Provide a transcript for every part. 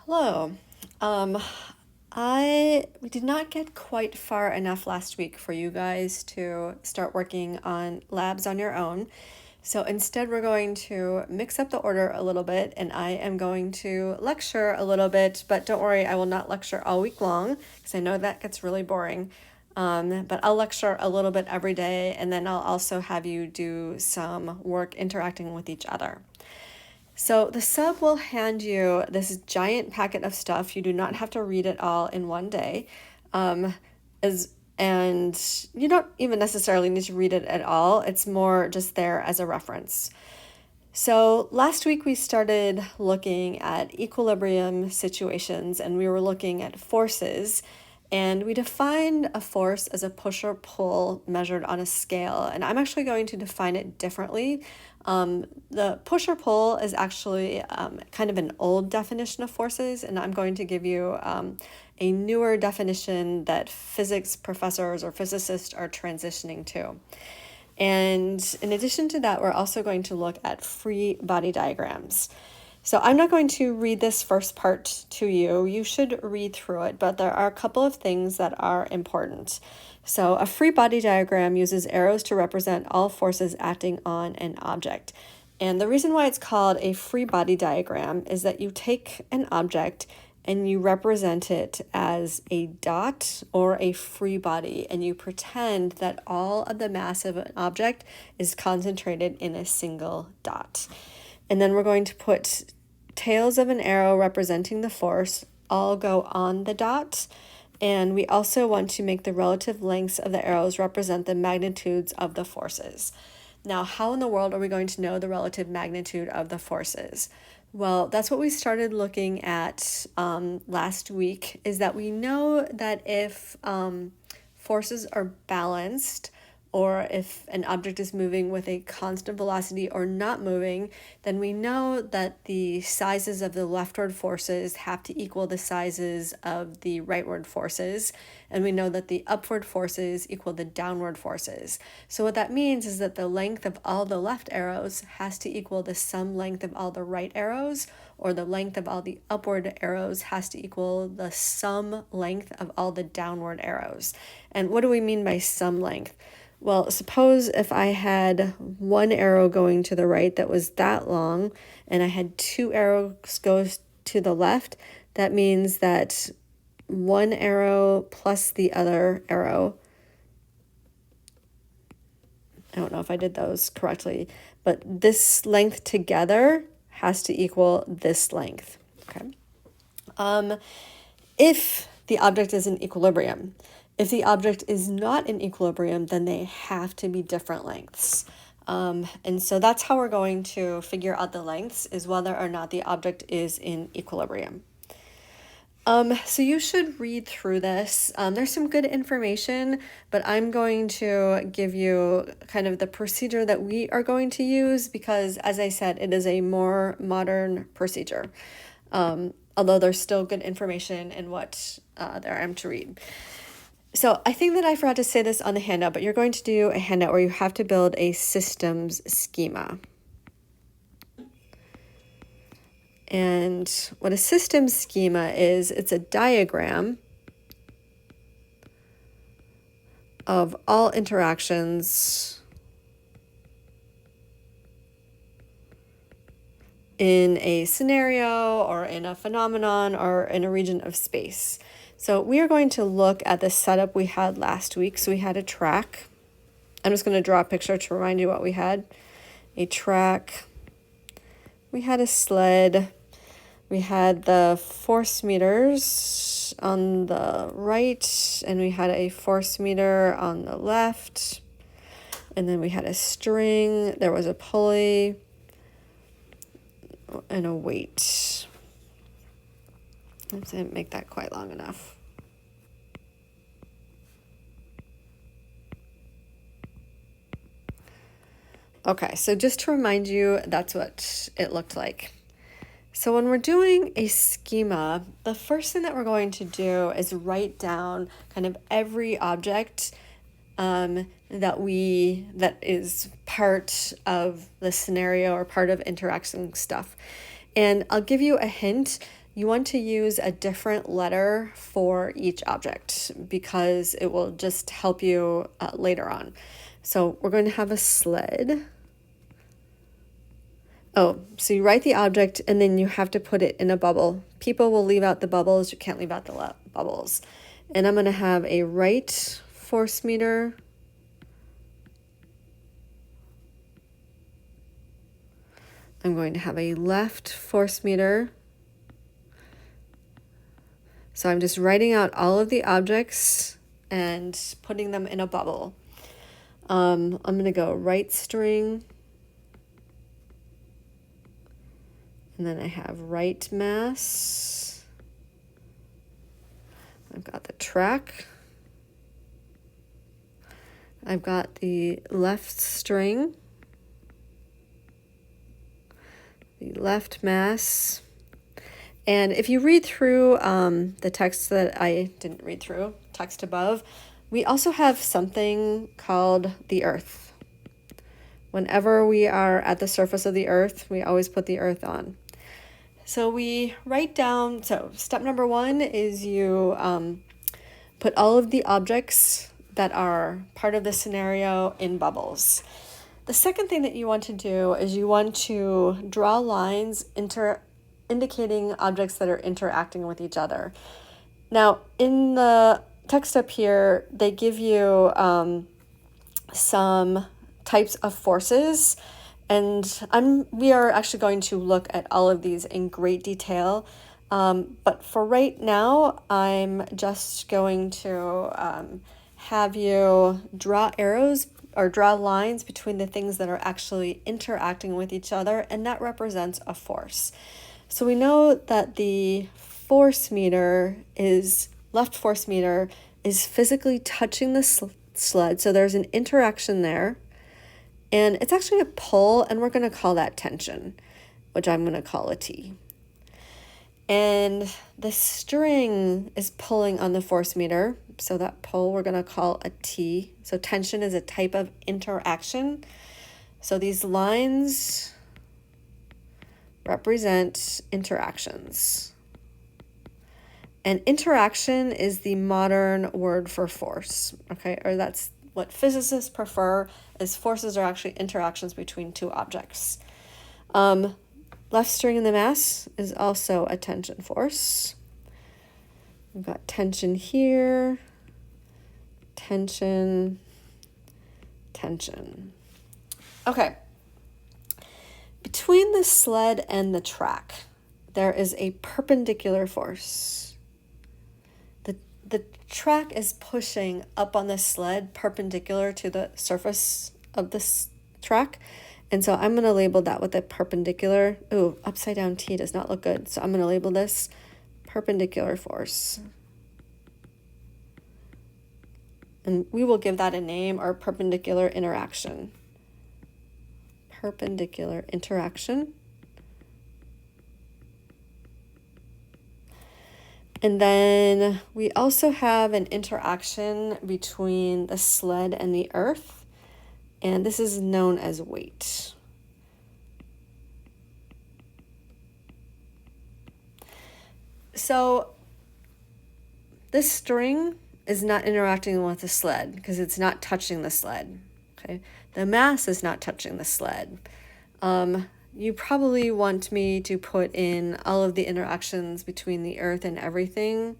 Hello. Um, we did not get quite far enough last week for you guys to start working on labs on your own. So instead, we're going to mix up the order a little bit, and I am going to lecture a little bit, but don't worry, I will not lecture all week long because I know that gets really boring. But I'll lecture a little bit every day, and then I'll also have you do some work interacting with each other. So the sub will hand you this giant packet of stuff. You do not have to read it all in one day. Um, as and you don't even necessarily need to read it at all. It's more just there as a reference. So last week we started looking at equilibrium situations and we were looking at forces, and we defined a force as a push or pull measured on a scale. And I'm actually going to define it differently. The push or pull is actually kind of an old definition of forces, and I'm going to give you a newer definition that physics professors or physicists are transitioning to. And in addition to that, we're also going to look at free body diagrams. So I'm not going to read this first part to you. You should read through it, but there are a couple of things that are important. So a free body diagram uses arrows to represent all forces acting on an object. And the reason why it's called a free body diagram is that you take an object and you represent it as a dot or a free body, and you pretend that all of the mass of an object is concentrated in a single dot. And then we're going to put tails of an arrow representing the force all go on the dot. And we also want to make the relative lengths of the arrows represent the magnitudes of the forces. Now, how in the world are we going to know the relative magnitude of the forces? Well, that's what we started looking at last week, is that we know that if forces are balanced, or if an object is moving with a constant velocity or not moving, then we know that the sizes of the leftward forces have to equal the sizes of the rightward forces. And we know that the upward forces equal the downward forces. So what that means is that the length of all the left arrows has to equal the sum length of all the right arrows, or the length of all the upward arrows has to equal the sum length of all the downward arrows. And what do we mean by sum length? Well, suppose if I had one arrow going to the right that was that long, and I had two arrows go to the left, that means that one arrow plus the other arrow, I don't know if I did those correctly, but this length together has to equal this length. Okay. If the object is in equilibrium. If the object is not in equilibrium, then they have to be different lengths. And so that's how we're going to figure out the lengths, is whether or not the object is in equilibrium. So you should read through this. There's some good information, but I'm going to give you kind of the procedure that we are going to use because, as I said, it is a more modern procedure. Although there's still good information in what there I am to read. So I think that I forgot to say this on the handout, but you're going to do a handout where you have to build a systems schema. And what a systems schema is, it's a diagram of all interactions in a scenario or in a phenomenon or in a region of space. So we are going to look at the setup we had last week. So we had a track. I'm just going to draw a picture to remind you what we had. A track. We had a sled. We had the force meters on the right, and we had a force meter on the left. And then we had a string. There was a pulley and a weight. I didn't make that quite long enough. Okay, so just to remind you, that's what it looked like. So when we're doing a schema, the first thing that we're going to do is write down kind of every object that is part of the scenario or part of interaction stuff. And I'll give you a hint you want to use a different letter for each object because it will just help you later on. So we're going to have a sled. Oh, so you write the object and then you have to put it in a bubble. People will leave out the bubbles. You can't leave out the bubbles. And I'm going to have a right force meter. I'm going to have a left force meter. So I'm just writing out all of the objects and putting them in a bubble. I'm going to go right string. And then I have right mass. I've got the track. I've got the left string. The left mass. And if you read through the text that I didn't read through, text above, we also have something called the earth. Whenever we are at the surface of the earth, we always put the earth on. So we write down, so step number 1 is you put all of the objects that are part of the scenario in bubbles. The second thing that you want to do is you want to draw lines indicating objects that are interacting with each other. Now, in the text up here, they give you some types of forces, and we are actually going to look at all of these in great detail. But for right now, I'm just going to have you draw arrows or draw lines between the things that are actually interacting with each other, and that represents a force. So we know that the force meter left force meter is physically touching the sled. So there's an interaction there. And it's actually a pull, and we're going to call that tension, which I'm going to call a T. And the string is pulling on the force meter. So that pull we're going to call a T. So tension is a type of interaction. So these lines represent interactions. And interaction is the modern word for force, okay? Or that's what physicists prefer, is forces are actually interactions between two objects. Left string in the mass is also a tension force. We've got tension here, tension, tension. Okay. Between the sled and the track, there is a perpendicular force. The track is pushing up on the sled perpendicular to the surface of this track. And so I'm going to label that with a perpendicular. Ooh, upside down T does not look good. So I'm going to label this perpendicular force. And we will give that a name, or perpendicular interaction. Perpendicular interaction. And then we also have an interaction between the sled and the earth, and this is known as weight. So this string is not interacting with the sled because it's not touching the sled. Okay, the mass is not touching the sled. You probably want me to put in all of the interactions between the earth and everything,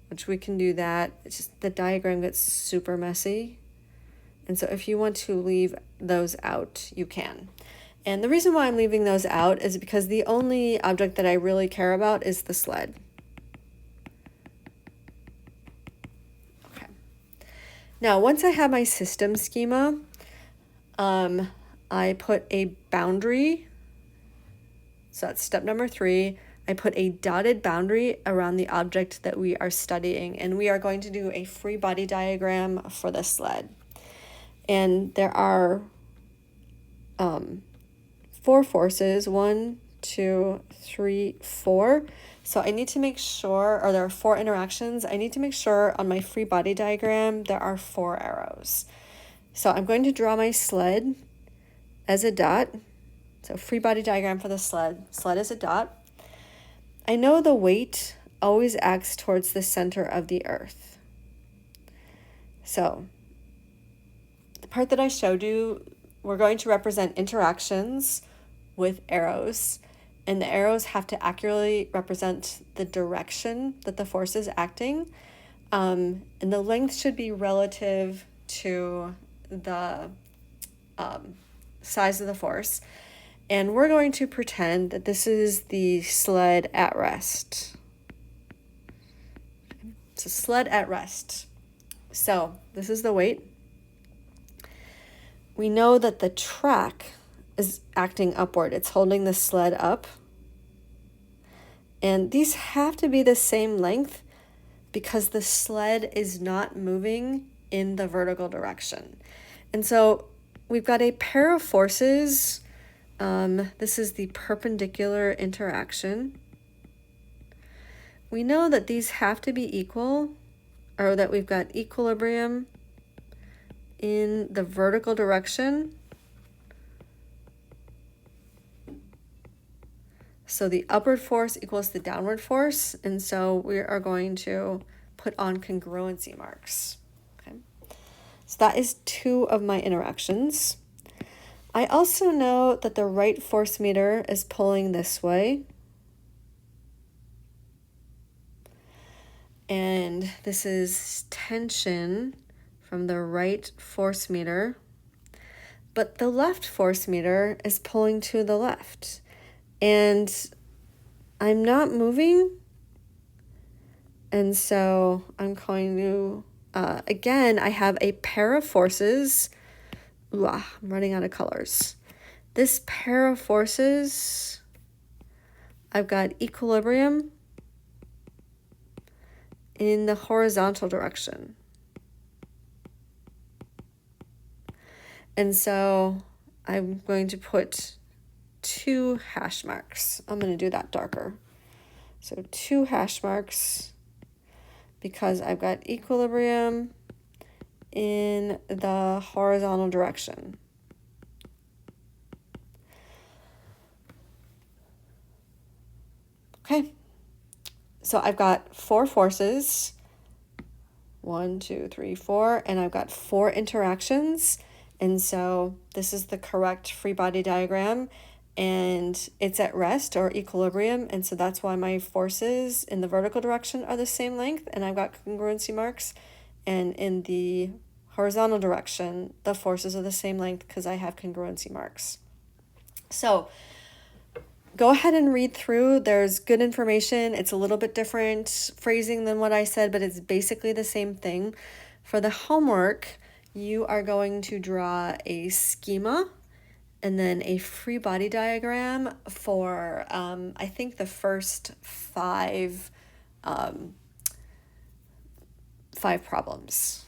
which we can do that. It's just the diagram gets super messy. And so if you want to leave those out, you can. And the reason why I'm leaving those out is because the only object that I really care about is the sled. Okay. Now, once I have my system schema, I put a boundary. So that's step number 3. I put a dotted boundary around the object that we are studying, and we are going to do a free body diagram for the sled. And there are 4 forces, 1, 2, 3, 4. So I need to make sure, or there are 4 interactions. I need to make sure on my free body diagram there are 4 arrows. So I'm going to draw my sled as a dot. So free body diagram for the sled. Sled is a dot. I know the weight always acts towards the center of the earth. So the part that I showed you, we're going to represent interactions with arrows, and the arrows have to accurately represent the direction that the force is acting. And the length should be relative to the size of the force. And we're going to pretend that this is the sled at rest. It's a sled at rest. So this is the weight. We know that the track is acting upward. It's holding the sled up. And these have to be the same length because the sled is not moving in the vertical direction. And so we've got a pair of forces. This is the perpendicular interaction. We know that these have to be equal, or that we've got equilibrium in the vertical direction. So the upward force equals the downward force, and so we are going to put on congruency marks. Okay, so that is 2 of my interactions. I also know that the right force meter is pulling this way. And this is tension from the right force meter. But the left force meter is pulling to the left. And I'm not moving. And so I'm going to, again, I have a pair of forces. Ooh, I'm running out of colors. This pair of forces, I've got equilibrium in the horizontal direction. And so I'm going to put 2 hash marks. I'm going to do that darker. So 2 hash marks because I've got equilibrium in the horizontal direction. Okay, so I've got 4 forces, 1, 2, 3, 4, and I've got 4 interactions. And so this is the correct free body diagram, and it's at rest or equilibrium. And so that's why my forces in the vertical direction are the same length, and I've got congruency marks. And in the horizontal direction, the forces are the same length because I have congruency marks. So go ahead and read through. There's good information. It's a little bit different phrasing than what I said, but it's basically the same thing. For the homework, you are going to draw a schema and then a free body diagram for, I think, the first 5 problems.